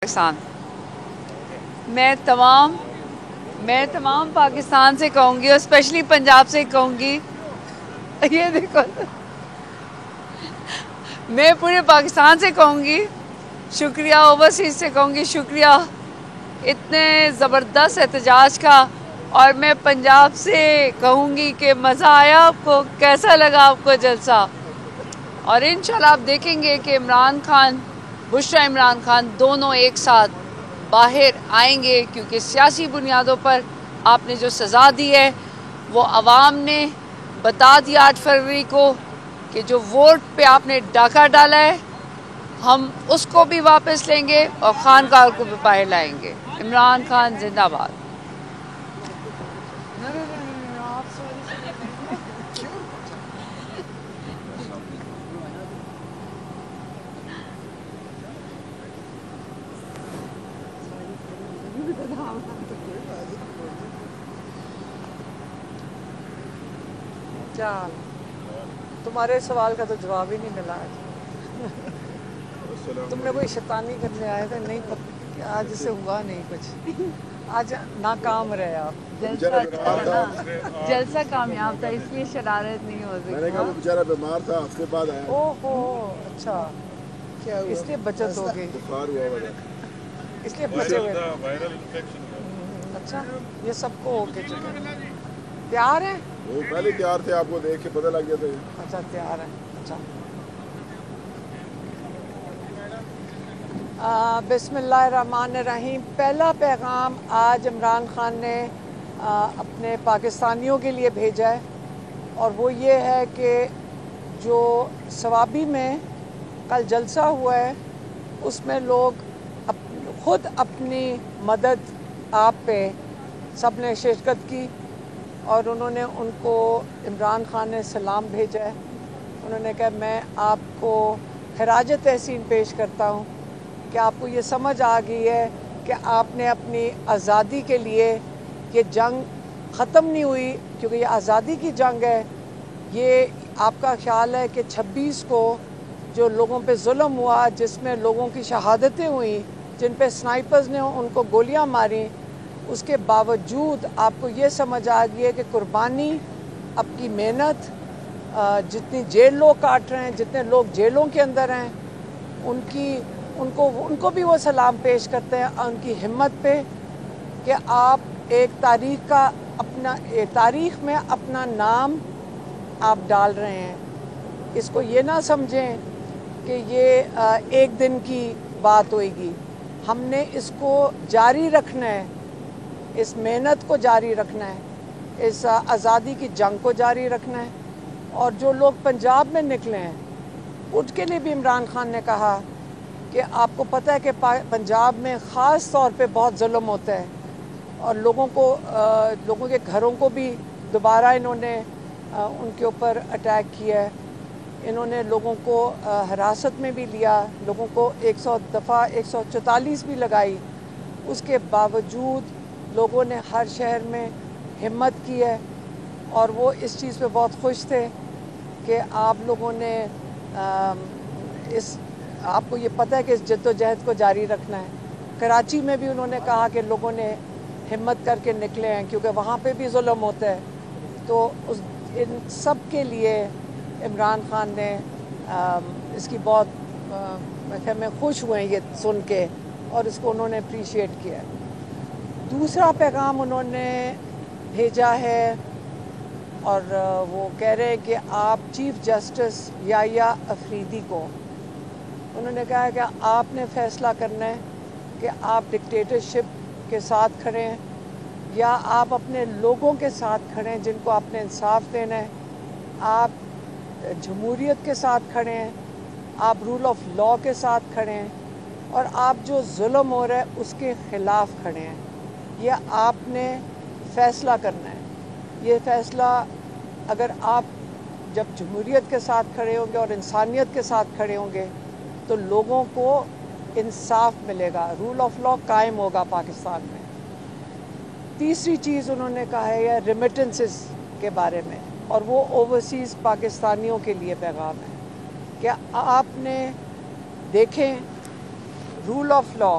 پاکستان میں تمام پاکستان سے کہوں گی اور اسپیشلی پنجاب سے کہوں گی، یہ دیکھو میں پورے پاکستان سے کہوں گی شکریہ، اوورسیز سے کہوں گی شکریہ اتنے زبردست احتجاج کا، اور میں پنجاب سے کہوں گی کہ مزہ آیا آپ کو، کیسا لگا آپ کو جلسہ؟ اور انشاءاللہ آپ دیکھیں گے کہ عمران خان، بشریٰ عمران خان دونوں ایک ساتھ باہر آئیں گے، کیونکہ سیاسی بنیادوں پر آپ نے جو سزا دی ہے وہ عوام نے بتا دیا 8 فروری کو کہ جو ووٹ پہ آپ نے ڈاکہ ڈالا ہے ہم اس کو بھی واپس لیں گے اور خانقاہ کو بھی باہر لائیں گے۔ عمران خان زندہ باد۔ کیا حال؟ تمہارے سوال کا تو جواب ہی نہیں ملا آج۔ تم نے کوئی شیطانی کرنے آئے تھے، نہیں آج سے ہوا نہیں کچھ، آج ناکام رہے آپ۔ جلسہ کامیاب تھا اس لیے شرارت نہیں ہو میں نے کہا وہ بیچارہ بیمار تھا، ہفتے بعد آیا، اوہو اچھا، کیا اس لیے بچت ہو گئی، بخار ہوا ہوا تھا۔ اس لیے بچے ہوئے۔ اچھا یہ سب کو ہو کے چکے تیار ہیں؟ وہ پہلے تیار تھے، آپ کو دیکھ کے پتہ لگ جاتا ہے۔ اچھا تیار ہیں، اچھا۔ بسم اللہ الرحمن الرحیم۔ پہلا پیغام آج عمران خان نے اپنے پاکستانیوں کے لیے بھیجا ہے، اور وہ یہ ہے کہ جو ثوابی میں کل جلسہ ہوا ہے اس میں لوگ خود اپنی مدد آپ پہ سب نے شرکت کی، اور انہوں نے ان کو عمران خان نے سلام بھیجا ہے۔ انہوں نے کہا میں آپ کو خراج تحسین پیش کرتا ہوں کہ آپ کو یہ سمجھ آ گئی ہے کہ آپ نے اپنی آزادی کے لیے، یہ جنگ ختم نہیں ہوئی کیونکہ یہ آزادی کی جنگ ہے، یہ آپ کا خیال ہے کہ 26 کو جو لوگوں پہ ظلم ہوا، جس میں لوگوں کی شہادتیں ہوئیں، جن پہ سنائپرز نے ان کو گولیاں ماریں، اس کے باوجود آپ کو یہ سمجھ آ گئی ہے کہ قربانی، آپ کی محنت، جتنی جیل لوگ کاٹ رہے ہیں، جتنے لوگ جیلوں کے اندر ہیں، ان کو بھی وہ سلام پیش کرتے ہیں، ان کی ہمت پہ کہ آپ ایک تاریخ میں اپنا نام آپ ڈال رہے ہیں۔ اس کو یہ نہ سمجھیں کہ یہ ایک دن کی بات ہوئے گی، ہم نے اس کو جاری رکھنا ہے، اس محنت کو جاری رکھنا ہے، اس آزادی کی جنگ کو جاری رکھنا ہے۔ اور جو لوگ پنجاب میں نکلے ہیں ان کے لیے بھی عمران خان نے کہا کہ آپ کو پتہ ہے کہ پنجاب میں خاص طور پہ بہت ظلم ہوتا ہے، اور لوگوں کے گھروں کو بھی دوبارہ انہوں نے ان کے اوپر اٹیک کیا ہے، انہوں نے لوگوں کو حراست میں بھی لیا، لوگوں کو 100 دفعہ 144 بھی لگائی۔ اس کے باوجود لوگوں نے ہر شہر میں ہمت کی ہے، اور وہ اس چیز پہ بہت خوش تھے کہ آپ لوگوں نے آپ کو یہ پتہ ہے کہ اس جد و جہد کو جاری رکھنا ہے۔ کراچی میں بھی انہوں نے کہا کہ لوگوں نے ہمت کر کے نکلے ہیں کیونکہ وہاں پہ بھی ظلم ہوتا ہے، تو ان سب کے لیے عمران خان نے اس کی بہت میں خوش ہوئے ہیں یہ سن کے، اور اس کو انہوں نے اپریشیٹ کیا ہے۔ دوسرا پیغام انہوں نے بھیجا ہے، اور وہ کہہ رہے ہیں کہ آپ چیف جسٹس یحییٰ افریدی کو، انہوں نے کہا کہ آپ نے فیصلہ کرنا ہے کہ آپ ڈکٹیٹرشپ کے ساتھ کھڑے ہیں یا آپ اپنے لوگوں کے ساتھ کھڑے ہیں جن کو آپ نے انصاف دینا ہے، آپ جمہوریت کے ساتھ کھڑے ہیں، آپ رول آف لاء کے ساتھ کھڑے ہیں، اور آپ جو ظلم ہو رہا ہے اس کے خلاف کھڑے ہیں۔ یہ آپ نے فیصلہ کرنا ہے۔ یہ فیصلہ اگر آپ جب جمہوریت کے ساتھ کھڑے ہوں گے اور انسانیت کے ساتھ کھڑے ہوں گے تو لوگوں کو انصاف ملے گا، رول آف لاء قائم ہوگا پاکستان میں۔ تیسری چیز انہوں نے کہا ہے ریمیٹنسز کے بارے میں، اور وہ اوورسیز پاکستانیوں کے لیے پیغام ہے کہ آپ نے دیکھیں رول آف لاء